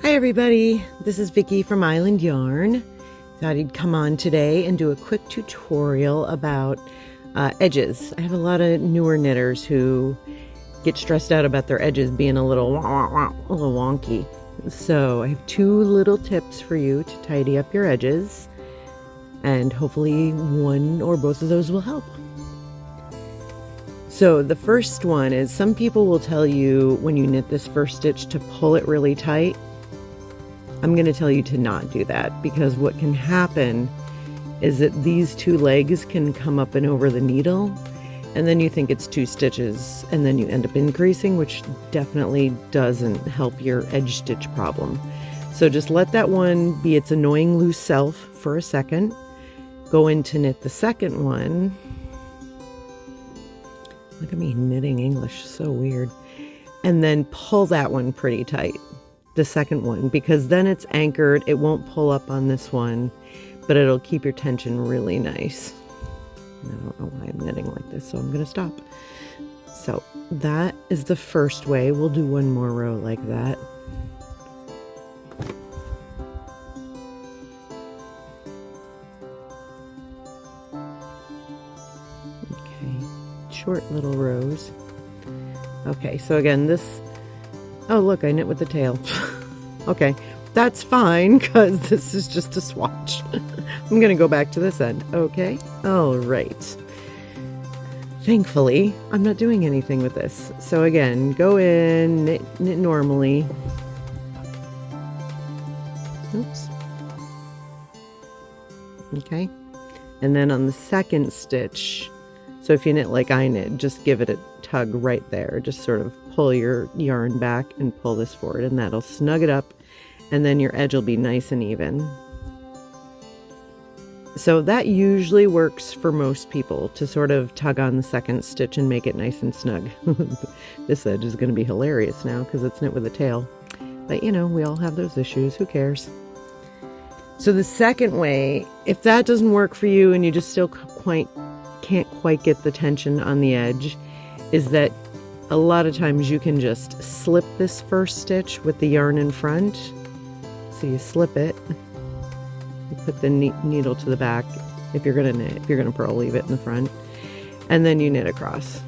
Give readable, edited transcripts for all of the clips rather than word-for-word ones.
Hi everybody, this is Vicki from Island Yarn. Thought I'd come on today and do a quick tutorial about edges. I have a lot of newer knitters who get stressed out about their edges being a little wonky. So I have two little tips for you to tidy up your edges, and hopefully one or both of those will help. So the first one is, some people will tell you when you knit this first stitch to pull it really tight. I'm going to tell you to not do that, because what can happen is that these two legs can come up and over the needle, and then you think it's two stitches, and then you end up increasing, which definitely doesn't help your edge stitch problem. So just let that one be its annoying loose self for a second. Go in to knit the second one. Look at me knitting English, so weird. And then pull that one pretty tight. The second one, because then it's anchored. It won't pull up on this one, but it'll keep your tension really nice. And I don't know why I'm knitting like this, so I'm going to stop. So that is the first way. We'll do one more row like that. Okay, short little rows. Okay, so again, this, oh look, I knit with the tail. Okay, that's fine, because this is just a swatch. I'm going to go back to this end. Okay, all right. Thankfully, I'm not doing anything with this. So again, go in, knit normally. Oops. Okay, and then on the second stitch, so if you knit like I knit, just give it a tug right there. Just sort of pull your yarn back and pull this forward, and that'll snug it up, and then your edge will be nice and even. So that usually works for most people, to sort of tug on the second stitch and make it nice and snug. This edge is going to be hilarious now because it's knit with a tail. But you know, we all have those issues. Who cares? So the second way, if that doesn't work for you and you just still can't quite get the tension on the edge, is that a lot of times you can just slip this first stitch with the yarn in front. So you slip it, you put the needle to the back. If you're gonna knit, if you're gonna purl, leave it in the front, and then you knit across.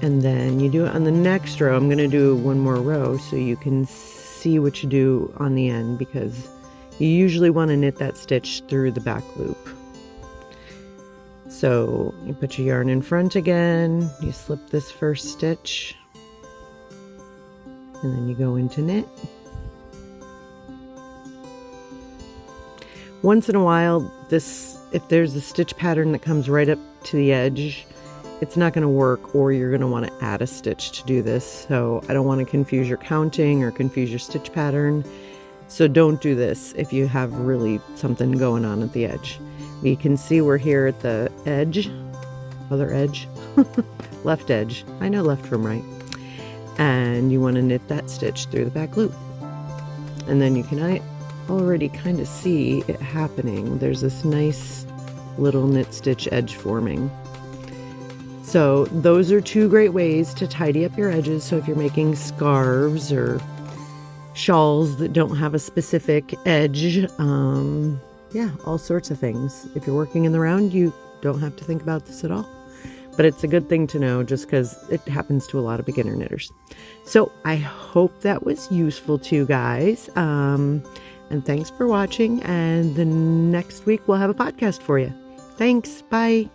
And then you do it on the next row. I'm gonna do one more row so you can see what you do on the end, because you usually want to knit that stitch through the back loop. So you put your yarn in front again, you slip this first stitch, and then you go into knit. Once in a while, if there's a stitch pattern that comes right up to the edge, it's not going to work, or you're going to want to add a stitch to do this. So I don't want to confuse your counting or confuse your stitch pattern. So don't do this if you have really something going on at the edge. You can see we're here at the edge, other edge, left edge. I know left from right. And you want to knit that stitch through the back loop. And then you can already kind of see it happening. There's this nice little knit stitch edge forming. So those are two great ways to tidy up your edges. So if you're making scarves or shawls that don't have a specific edge, yeah, all sorts of things. If you're working in the round, you don't have to think about this at all. But it's a good thing to know, just because it happens to a lot of beginner knitters. So I hope that was useful to you guys. And thanks for watching. And the next week we'll have a podcast for you. Thanks. Bye.